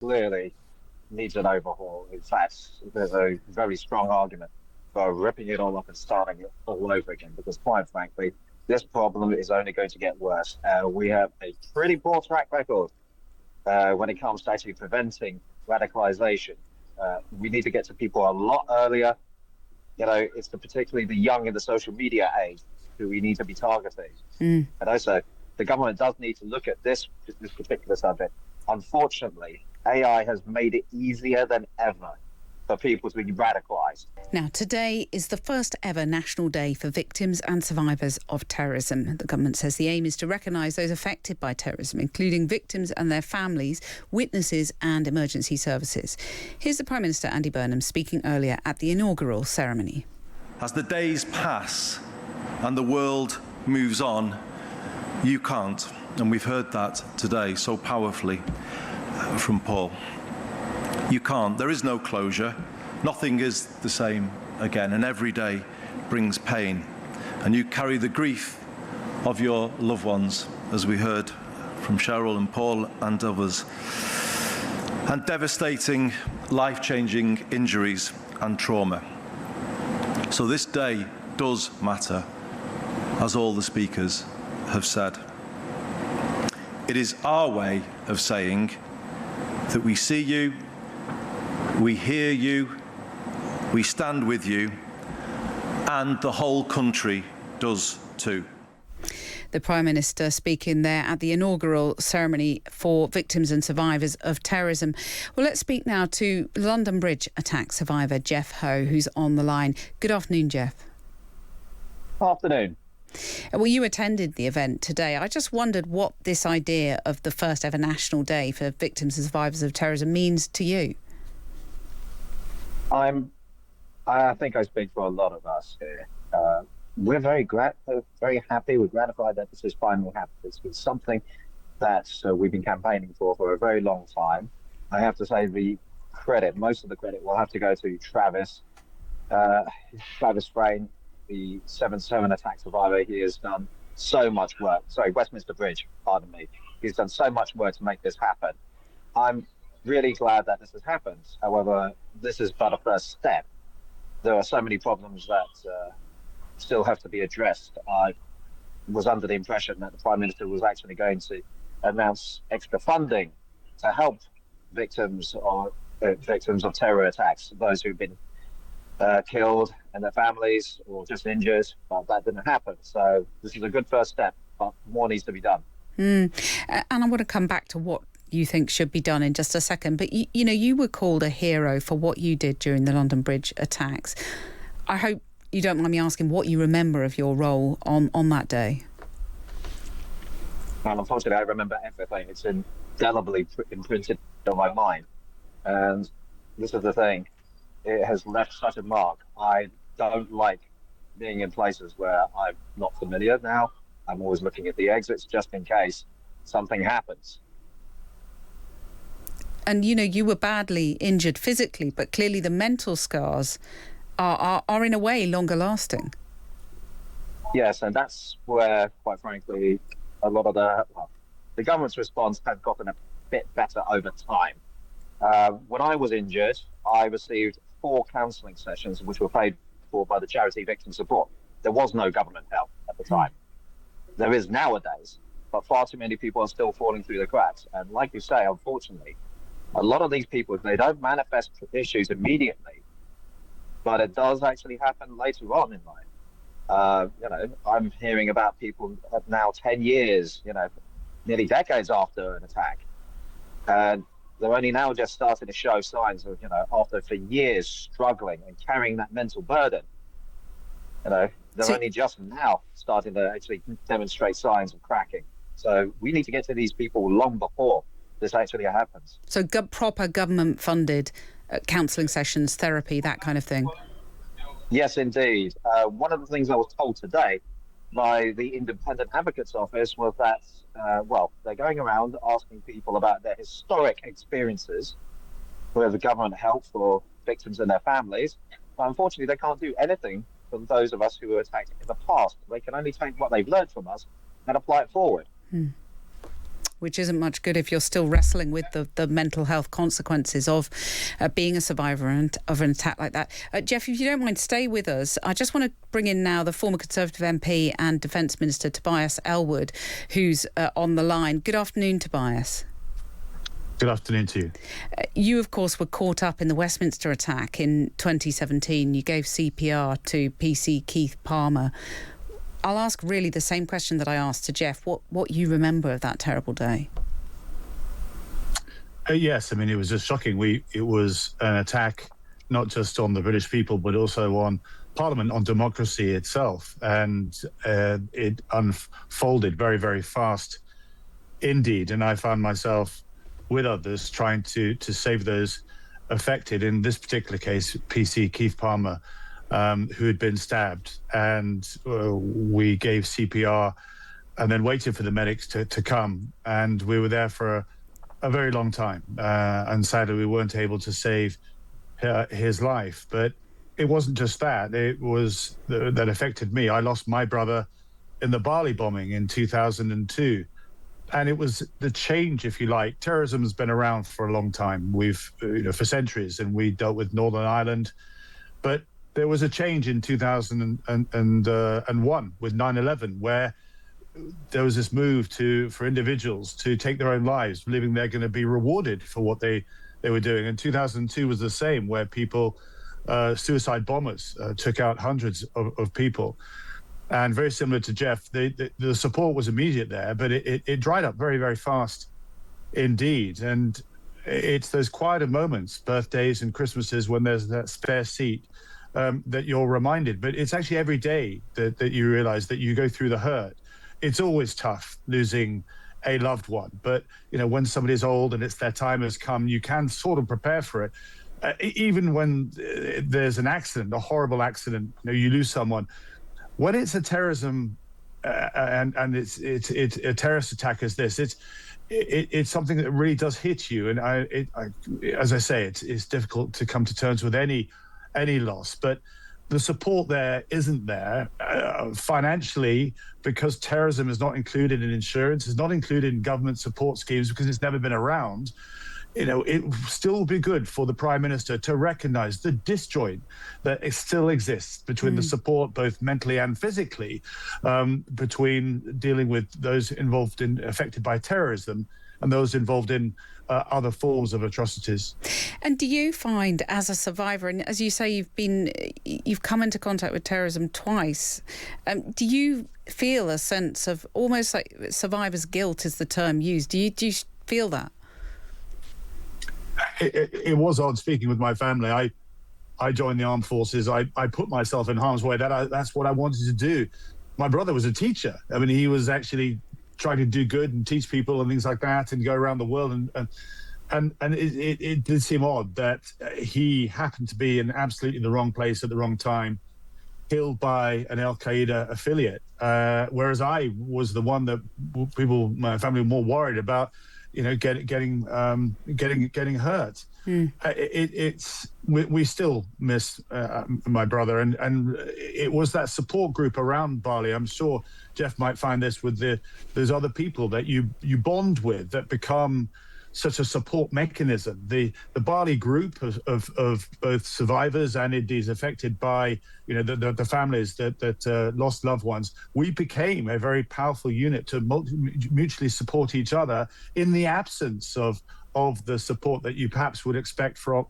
clearly needs an overhaul. In fact, there's a very strong argument for ripping it all up and starting it all over again, because quite frankly, this problem is only going to get worse. We have a pretty poor track record when it comes to actually preventing radicalisation. We need to get to people a lot earlier. It's particularly the young in the social media age who we need to be targeting. And also, the government does need to look at this particular subject. Unfortunately, AI has made it easier than ever for people to be radicalised. Now, today is the first ever National Day for victims and survivors of terrorism. The government says the aim is to recognise those affected by terrorism, including victims and their families, witnesses and emergency services. Here's the Prime Minister, Andy Burnham, speaking earlier at the inaugural ceremony. As the days pass and the world moves on, you can't. And we've heard that today so powerfully from Paul. You can't. There is no closure. Nothing is the same again, and every day brings pain. And you carry the grief of your loved ones, as we heard from Cheryl and Paul and others, and devastating, life-changing injuries and trauma. So this day does matter, as all the speakers have said. It is our way of saying that we see you, we hear you, we stand with you, and the whole country does too. The Prime Minister speaking there at the inaugural ceremony for victims and survivors of terrorism. Well, let's speak now to London Bridge attack survivor Geoff Ho, who's on the line. Good afternoon, Geoff. Afternoon. Well, you attended the event today. I just wondered what this idea of the first ever National Day for victims and survivors of terrorism means to you. I think I speak for a lot of us here. We're very happy, we're gratified that this is finally happened. It's been something that we've been campaigning for a very long time. I have to say most of the credit will have to go to Travis Frayne, the 7/7 attack survivor. He has done so much work. Westminster Bridge, pardon me. He's done so much work to make this happen. I'm really glad that this has happened. However, this is but a first step. There are so many problems that still have to be addressed. I was under the impression that the Prime Minister was actually going to announce extra funding to help victims of terror attacks, those who've been killed and their families, or just injured, but that didn't happen. So this is a good first step, but more needs to be done. And I want to come back to what you think should be done in just a second, but you were called a hero for what you did during the London Bridge attacks. I hope you don't mind me asking what you remember of your role on that day. Well, unfortunately, I remember everything. It's indelibly imprinted on my mind. And this is the thing. It has left such a mark. I don't like being in places where I'm not familiar now. I'm always looking at the exits just in case something happens. And, you were badly injured physically, but clearly the mental scars are in a way longer lasting. Yes, and that's where, quite frankly, a lot of the government's response has gotten a bit better over time. When I was injured, I received 4 counselling sessions, which were paid for by the charity Victim Support. There was no government help at the time. There is nowadays, but far too many people are still falling through the cracks. And like you say, unfortunately, a lot of these people, they don't manifest issues immediately, but it does actually happen later on in life. I'm hearing about people now 10 years, nearly decades after an attack. And they're only now just starting to show signs of, after for years struggling and carrying that mental burden. They're only just now starting to actually demonstrate signs of cracking. So we need to get to these people long before this actually happens. So proper government-funded counselling sessions, therapy, that kind of thing? Yes, indeed. One of the things I was told today by the Independent Advocate's Office was that, they're going around asking people about their historic experiences where the government helped for victims and their families. But unfortunately, they can't do anything for those of us who were attacked in the past. They can only take what they've learned from us and apply it forward. which isn't much good if you're still wrestling with the mental health consequences of being a survivor of an attack like that. Geoff, if you don't mind, stay with us. I just want to bring in now the former Conservative MP and Defence Minister Tobias Ellwood, who's on the line. Good afternoon, Tobias. Good afternoon to you. You, of course, were caught up in the Westminster attack in 2017. You gave CPR to PC Keith Palmer. I'll ask really the same question that I asked to Geoff. What you remember of that terrible day? Yes, I mean, it was just shocking. It was an attack not just on the British people, but also on Parliament, on democracy itself. And it unfolded very, very fast indeed. And I found myself with others trying to save those affected. In this particular case, PC Keith Palmer, who had been stabbed, and we gave CPR and then waited for the medics to come, and we were there for a very long time, and sadly we weren't able to save his life. But it wasn't just that, it was that affected me. I lost my brother in the Bali bombing in 2002, and it was the change, if you like. Terrorism has been around for a long time. We've for centuries, and we dealt with Northern Ireland, but there was a change in 2001 with 9/11, where there was this move for individuals to take their own lives, believing they're going to be rewarded for what they were doing. And 2002 was the same, where people, suicide bombers, took out hundreds of people. And very similar to Geoff, the support was immediate there, but it dried up very, very fast indeed. And it's those quieter moments, birthdays and Christmases, when there's that spare seat, that you're reminded. But it's actually every day that you realize that you go through the hurt. It's always tough losing a loved one, but when somebody's old and it's their time has come, you can sort of prepare for it. Even when there's an accident, a horrible accident, you lose someone. When it's a terrorism and it's a terrorist attack as this, it's something that really does hit you. And as I say, it's difficult to come to terms with any loss, but the support there isn't there financially, because terrorism is not included in insurance, is not included in government support schemes, because it's never been around. It would still be good for the Prime Minister to recognise the disjoint that it still exists between the support, both mentally and physically, between dealing with those affected by terrorism and those involved in other forms of atrocities. And do you find, as a survivor, and as you say, you've come into contact with terrorism twice, do you feel a sense of almost like survivor's guilt is the term used? Do you feel that? It was odd speaking with my family. I joined the armed forces. I put myself in harm's way. That's what I wanted to do. My brother was a teacher. I mean, he was actually trying to do good and teach people and things like that, and go around the world. And it did seem odd that he happened to be in absolutely the wrong place at the wrong time, killed by an Al Qaeda affiliate, whereas I was the one that my family were more worried about, getting hurt. We still miss my brother, and it was that support group around Bali. I'm sure Geoff might find this with those other people that you bond with, that become such a support mechanism. The Bali group of both survivors and indeed affected by the families that lost loved ones, we became a very powerful unit to mutually support each other in the absence of the support that you perhaps would expect from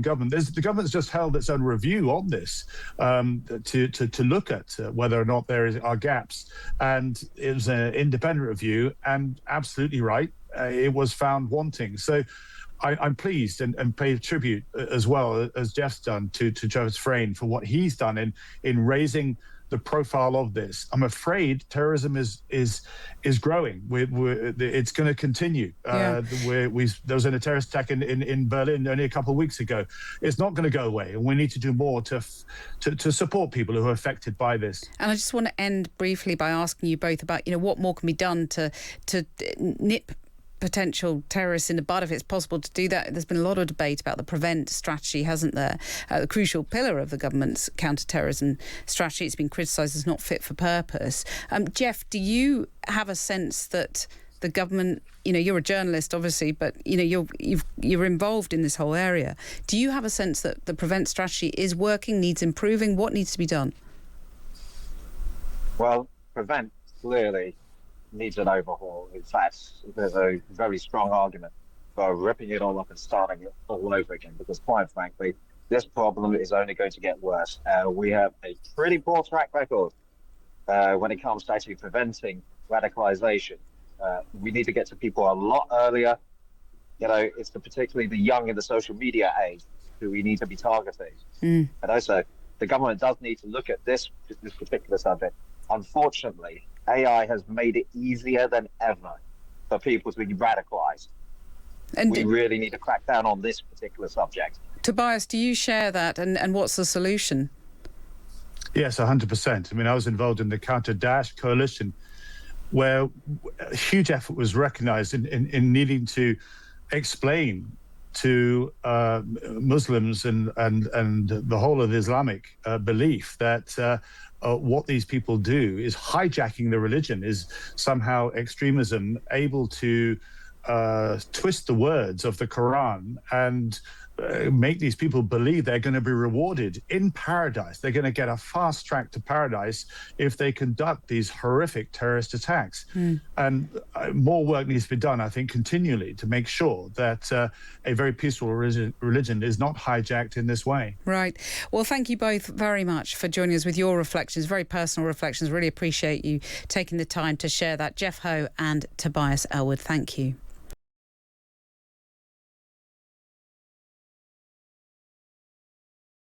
government. The government's just held its own review on this to look at whether or not there are gaps, and it was an independent review, and absolutely right, it was found wanting. So I'm pleased and pay tribute as well as Geoff's done to Joseph Frayne for what he's done in raising the profile of this. I'm afraid terrorism is growing. It's going to continue. Yeah. There was a terrorist attack in Berlin only a couple of weeks ago. It's not going to go away, and we need to do more to support people who are affected by this. And I just want to end briefly by asking you both about what more can be done to nip potential terrorists in the bud, if it's possible to do that. There's been a lot of debate about the PREVENT strategy, hasn't there? The crucial pillar of the government's counter-terrorism strategy. It's been criticised as not fit for purpose. Geoff, do you have a sense that the government, you're a journalist, obviously, but, you're involved in this whole area. Do you have a sense that the prevent strategy is working, needs improving? What needs to be done? Well, prevent clearly needs an overhaul. In fact, there's a very strong argument for ripping it all up and starting it all over again, because quite frankly, this problem is only going to get worse. We have a pretty poor track record when it comes to actually preventing radicalisation. We need to get to people a lot earlier. It's particularly the young in the social media age who we need to be targeting. And also, the government does need to look at this particular subject. Unfortunately, AI has made it easier than ever for people to be radicalised. And we really need to crack down on this particular subject. Tobias, do you share that? And what's the solution? Yes, 100%. I mean, I was involved in the Counter Daesh coalition, where a huge effort was recognised in needing to explain to Muslims and the whole of Islamic belief that what these people do is hijacking the religion, is somehow extremism able to twist the words of the Quran and make these people believe they're going to be rewarded in paradise. They're going to get a fast track to paradise if they conduct these horrific terrorist attacks. And more work needs to be done, I think, continually to make sure that a very peaceful religion is not hijacked in this way. Right. Well, thank you both very much for joining us with your reflections, very personal reflections. Really appreciate you taking the time to share that. Geoff Ho and Tobias Ellwood, thank you.